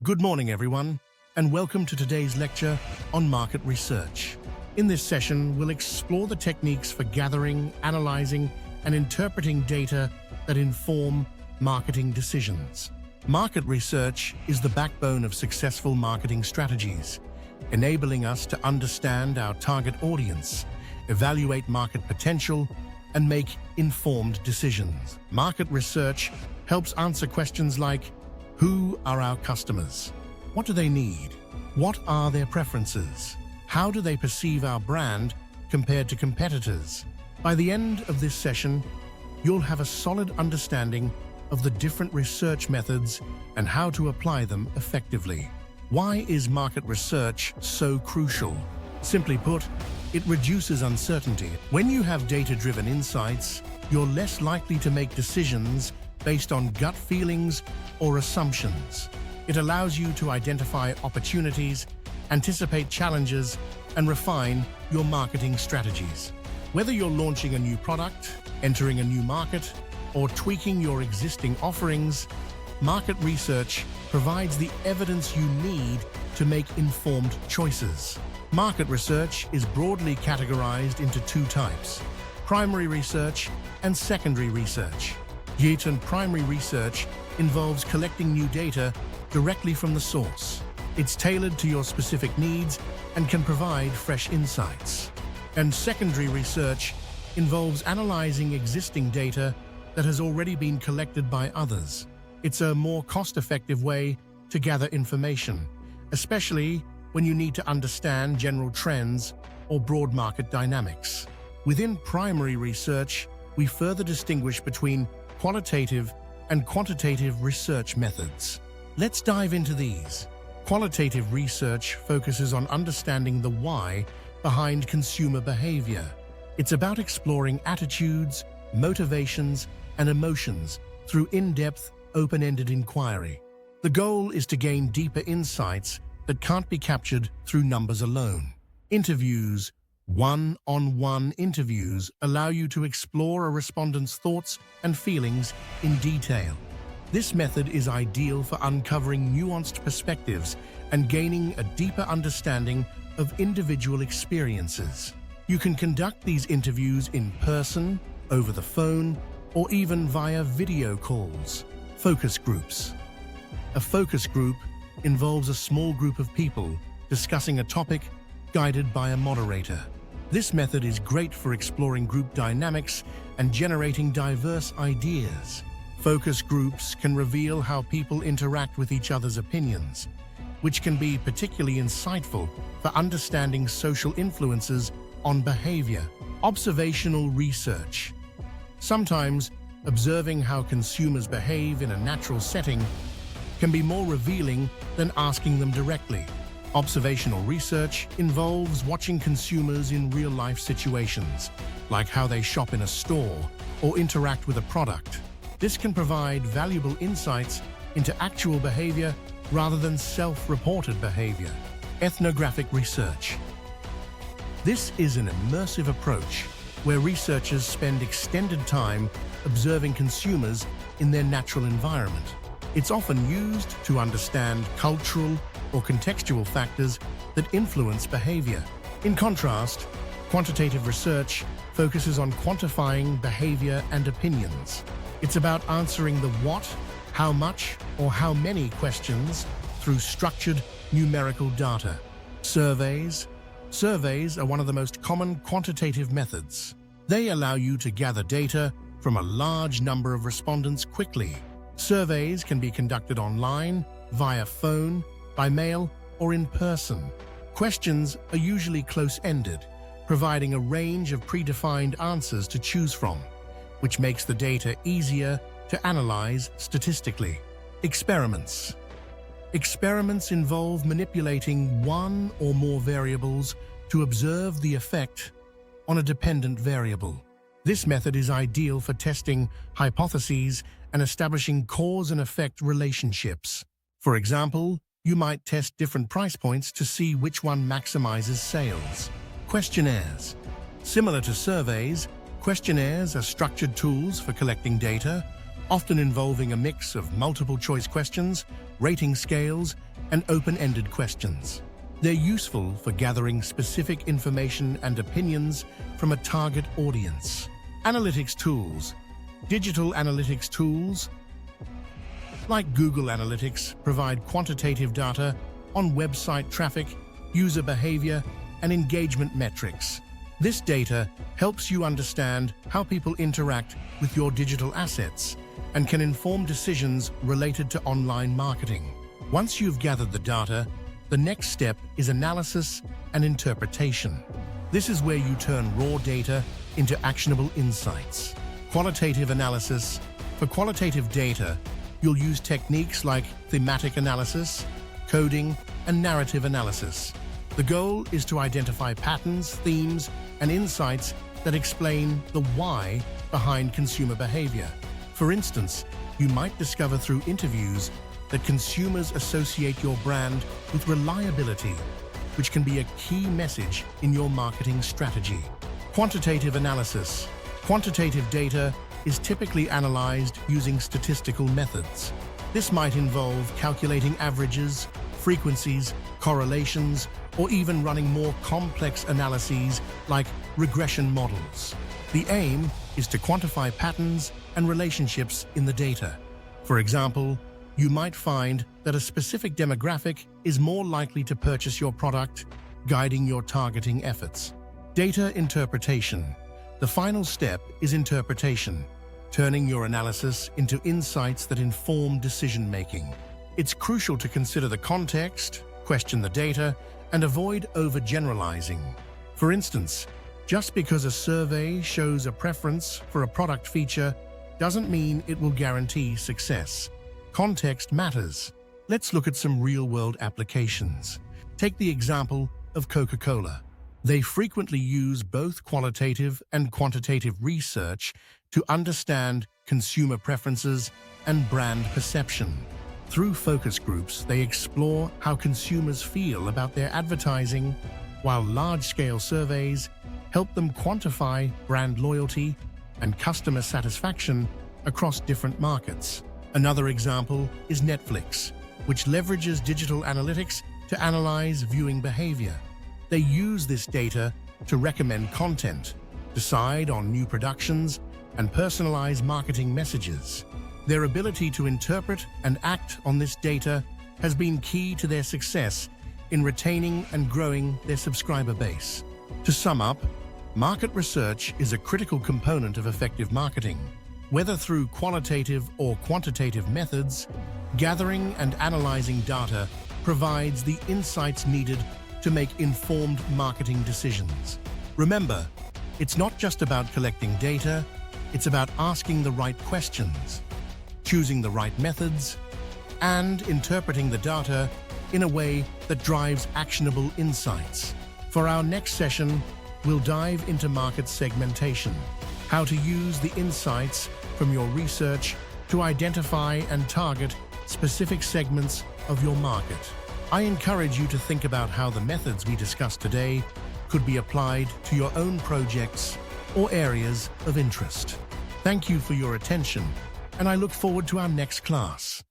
Good morning, everyone, and welcome to today's lecture on market research. In this session, we'll explore the techniques for gathering, analyzing, and interpreting data that inform marketing decisions. Market research is the backbone of successful marketing strategies, enabling us to understand our target audience, evaluate market potential, and make informed decisions. Market research helps answer questions like, who are our customers? What do they need? What are their preferences? How do they perceive our brand compared to competitors? By the end of this session, you'll have a solid understanding of the different research methods and how to apply them effectively. Why is market research so crucial? Simply put, it reduces uncertainty. When you have data-driven insights, you're less likely to make decisions based on gut feelings or assumptions. It allows you to identify opportunities, anticipate challenges, and refine your marketing strategies. Whether you're launching a new product, entering a new market, or tweaking your existing offerings, market research provides the evidence you need to make informed choices. Market research is broadly categorized into two types: primary research and secondary research. Primary research involves collecting new data directly from the source. It's tailored to your specific needs and can provide fresh insights. And secondary research involves analyzing existing data that has already been collected by others. It's a more cost-effective way to gather information, especially when you need to understand general trends or broad market dynamics. Within primary research, we further distinguish between qualitative and quantitative research methods. Let's dive into these. Qualitative research focuses on understanding the why behind consumer behavior. It's about exploring attitudes, motivations, and emotions through in-depth, open-ended inquiry. The goal is to gain deeper insights that can't be captured through numbers alone. Interviews, one-on-one interviews, allow you to explore a respondent's thoughts and feelings in detail. This method is ideal for uncovering nuanced perspectives and gaining a deeper understanding of individual experiences. You can conduct these interviews in person, over the phone, or even via video calls. Focus groups. A focus group involves a small group of people discussing a topic guided by a moderator. This method is great for exploring group dynamics and generating diverse ideas. Focus groups can reveal how people interact with each other's opinions, which can be particularly insightful for understanding social influences on behavior. Observational research. Sometimes, observing how consumers behave in a natural setting can be more revealing than asking them directly. Observational research involves watching consumers in real-life situations, like how they shop in a store or interact with a product. This can provide valuable insights into actual behavior rather than self-reported behavior. Ethnographic research. This is an immersive approach where researchers spend extended time observing consumers in their natural environment. It's often used to understand cultural or contextual factors that influence behavior. In contrast, quantitative research focuses on quantifying behavior and opinions. It's about answering the what, how much, or how many questions through structured numerical data. Surveys. Surveys are one of the most common quantitative methods. They allow you to gather data from a large number of respondents quickly. Surveys can be conducted online, via phone, by mail, or in person. Questions are usually close-ended, providing a range of predefined answers to choose from, which makes the data easier to analyze statistically. Experiments. Experiments involve manipulating one or more variables to observe the effect on a dependent variable. This method is ideal for testing hypotheses and establishing cause and effect relationships. For example, you might test different price points to see which one maximizes sales. Questionnaires. Similar to surveys, questionnaires are structured tools for collecting data, often involving a mix of multiple-choice questions, rating scales, and open-ended questions. They're useful for gathering specific information and opinions from a target audience. Analytics tools. Digital analytics tools like Google Analytics provide quantitative data on website traffic, user behavior, and engagement metrics. This data helps you understand how people interact with your digital assets and can inform decisions related to online marketing. Once you've gathered the data, the next step is analysis and interpretation. This is where you turn raw data into actionable insights. Qualitative analysis. For qualitative data, you'll use techniques like thematic analysis, coding, and narrative analysis. The goal is to identify patterns, themes, and insights that explain the why behind consumer behavior. For instance, you might discover through interviews that consumers associate your brand with reliability, which can be a key message in your marketing strategy. Quantitative analysis. Quantitative data is typically analyzed using statistical methods. This might involve calculating averages, frequencies, correlations, or even running more complex analyses like regression models. The aim is to quantify patterns and relationships in the data. For example, you might find that a specific demographic is more likely to purchase your product, guiding your targeting efforts. Data interpretation. The final step is interpretation, turning your analysis into insights that inform decision-making. It's crucial to consider the context, question the data, and avoid overgeneralizing. For instance, just because a survey shows a preference for a product feature doesn't mean it will guarantee success. Context matters. Let's look at some real-world applications. Take the example of Coca-Cola. They frequently use both qualitative and quantitative research to understand consumer preferences and brand perception. Through focus groups, they explore how consumers feel about their advertising, while large-scale surveys help them quantify brand loyalty and customer satisfaction across different markets. Another example is Netflix, which leverages digital analytics to analyze viewing behavior. They use this data to recommend content, decide on new productions, and personalize marketing messages. Their ability to interpret and act on this data has been key to their success in retaining and growing their subscriber base. To sum up, market research is a critical component of effective marketing. Whether through qualitative or quantitative methods, gathering and analyzing data provides the insights needed to make informed marketing decisions. Remember, it's not just about collecting data, it's about asking the right questions, choosing the right methods, and interpreting the data in a way that drives actionable insights. For our next session, we'll dive into market segmentation, how to use the insights from your research to identify and target specific segments of your market. I encourage you to think about how the methods we discussed today could be applied to your own projects or areas of interest. Thank you for your attention, and I look forward to our next class.